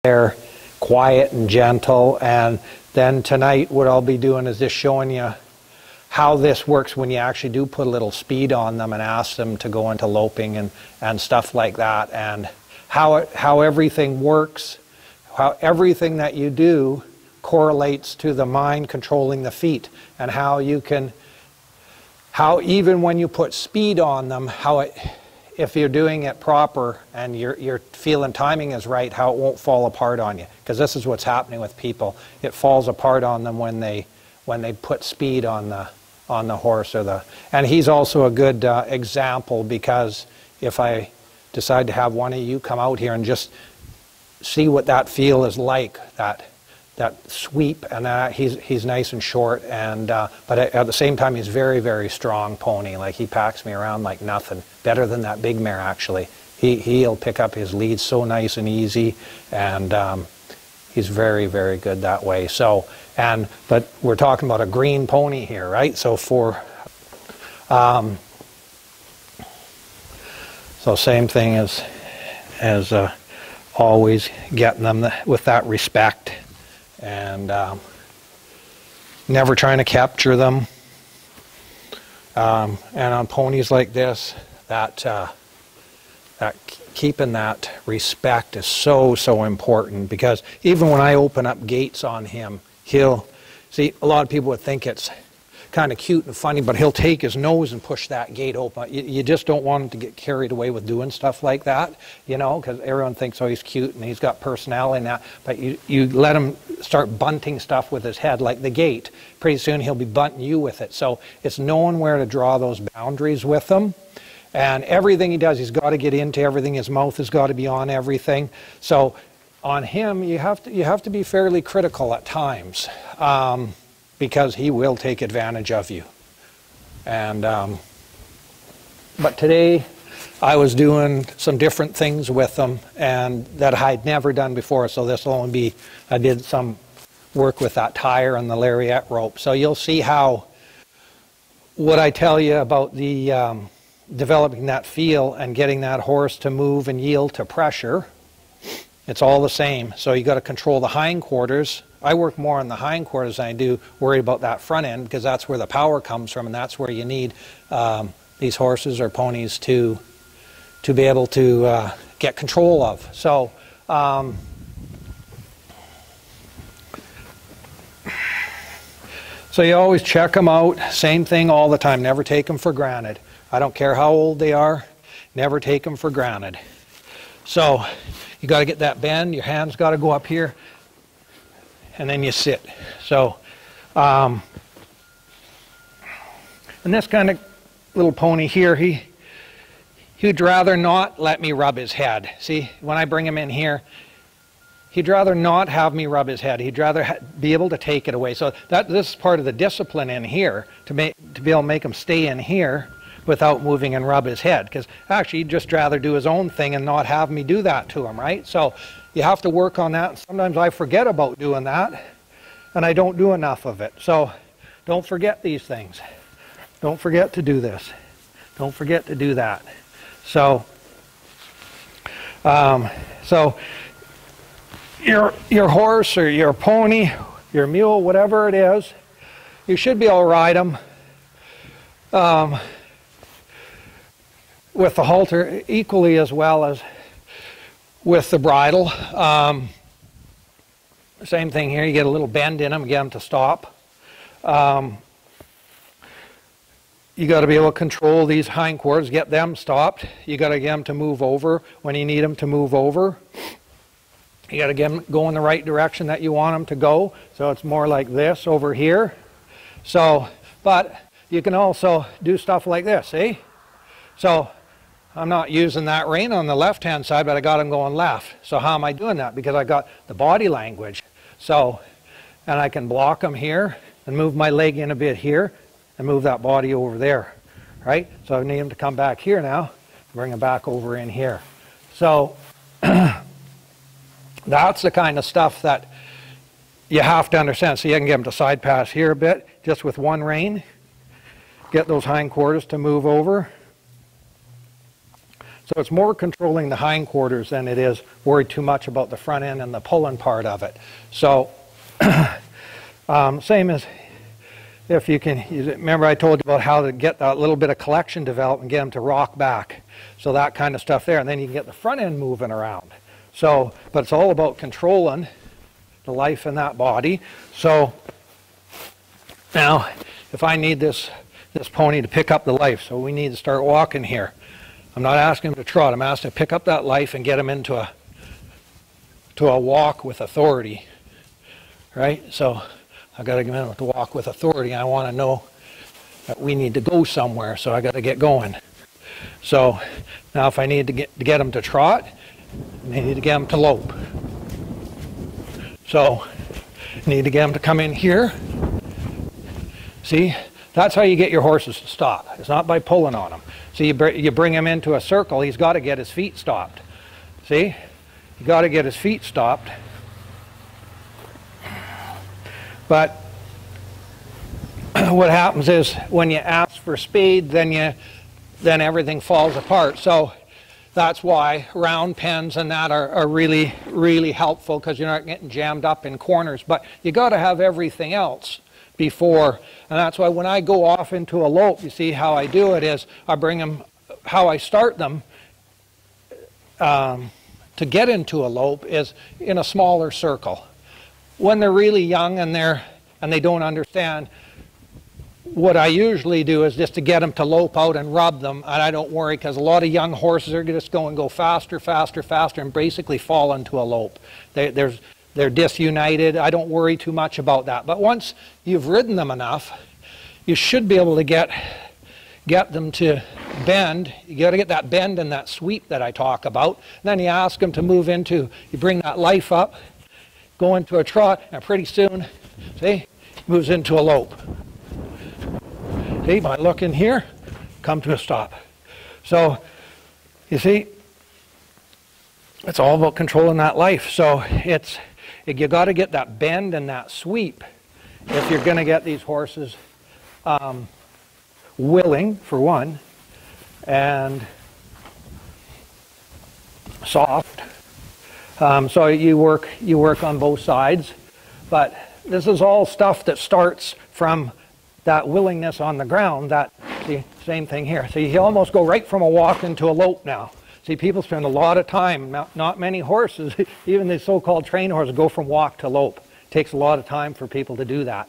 they're quiet and gentle. And then tonight what I'll be doing is just showing you how this works when you actually do put a little speed on them and ask them to go into loping and stuff like that, and how everything works, how everything that you do correlates to the mind controlling the feet, and how even when you put speed on them, if you're doing it proper and you're feeling timing is right, how it won't fall apart on you. Because this is what's happening with people. It falls apart on them when they put speed on the horse and he's also a good example, because if I decide to have one of you come out here and just see what that feel is like, that sweep, and he's nice and short, and but at the same time he's very, very strong pony. Like, he packs me around like nothing, better than that big mare actually. He'll pick up his lead so nice and easy, and he's very, very good that way. So, but we're talking about a green pony here, right? So so same thing as always, getting them with that respect, and never trying to capture them. And on ponies like this, that keeping that respect is so important, because even when I open up gates on him, he'll see, a lot of people would think it's kind of cute and funny, but he'll take his nose and push that gate open. You just don't want him to get carried away with doing stuff like that, you know, because everyone thinks, oh, he's cute and he's got personality and that, but you let him start bunting stuff with his head, like the gate. Pretty soon he'll be bunting you with it. So it's knowing where to draw those boundaries with him. And everything he does, he's got to get into everything. His mouth has got to be on everything. So on him, you have to be fairly critical at times, because he will take advantage of you. And but today I was doing some different things with them, and that I'd never done before. So this will only be, I did some work with that tire and the lariat rope. So you'll see how what I tell you about the developing that feel and getting that horse to move and yield to pressure, it's all the same. So you got to control the hindquarters. I work more on the hindquarters than I do worry about that front end, because that's where the power comes from, and that's where you need these horses or ponies to be able to get control of. So so you always check them out. Same thing all the time. Never take them for granted. I don't care how old they are. Never take them for granted. So you got to get that bend. Your hands got to go up here, and then you sit. So, and this kind of little pony here, he'd rather not let me rub his head. See, when I bring him in here, he'd rather not have me rub his head. He'd rather be able to take it away. So this is part of the discipline in here, to be able to make him stay in here without moving and rub his head, because actually he'd just rather do his own thing and not have me do that to him, right? So you have to work on that. Sometimes I forget about doing that, and I don't do enough of it. So don't forget these things. Don't forget to do this. Don't forget to do that. So your horse or your pony, your mule, whatever it is, you should be able to ride them with the halter equally as well as with the bridle. Same thing here. You get a little bend in them, get them to stop. You got to be able to control these hindquarters, get them stopped. You got to get them to move over when you need them to move over. You got to get them go in the right direction that you want them to go. So it's more like this over here. So, but you can also do stuff like this, see? So I'm not using that rein on the left-hand side, but I got them going left. So how am I doing that? Because I got the body language. So, and I can block them here and move my leg in a bit here and move that body over there, right? So I need them to come back here now, bring them back over in here. So that's the kind of stuff that you have to understand. So you can get them to side pass here a bit, just with one rein. Get those hindquarters to move over. So it's more controlling the hindquarters than it is worried too much about the front end and the pulling part of it. So same as if you can, remember I told you about how to get that little bit of collection developed and get them to rock back. So that kind of stuff there, and then you can get the front end moving around. So, but it's all about controlling the life in that body. So now, if I need this pony to pick up the life, so we need to start walking here. I'm not asking him to trot, I'm asking him to pick up that life and get him into a walk with authority. Right? So I've got to get him to walk with authority. I want to know that we need to go somewhere, so I got to get going. So now if I need to get him to trot, I need to get him to lope. So I need to get him to come in here. See, that's how you get your horses to stop. It's not by pulling on them. So you bring him into a circle, he's got to get his feet stopped. See, you got to get his feet stopped. But what happens is when you ask for speed, then everything falls apart. So that's why round pens and that are really, really helpful, because you're not getting jammed up in corners. But you got to have everything else before, and that's why when I go off into a lope, you see how I do it is I bring them, how I start them to get into a lope is in a smaller circle. When they're really young and they don't understand, what I usually do is just to get them to lope out and rub them, and I don't worry, because a lot of young horses are just going to go faster, faster, faster, and basically fall into a lope. They're disunited. I don't worry too much about that. But once you've ridden them enough, you should be able to get them to bend. You got to get that bend and that sweep that I talk about. And then you ask them to move into, you bring that life up, go into a trot, and pretty soon, see, moves into a lope. See, by looking here, come to a stop. So, you see, it's all about controlling that life. So you got to get that bend and that sweep if you're going to get these horses willing, for one, and soft. So you work on both sides, but this is all stuff that starts from that willingness on the ground. That, see, same thing here. So you almost go right from a walk into a lope now. See, people spend a lot of time, not many horses, even the so-called trained horses, go from walk to lope. It takes a lot of time for people to do that.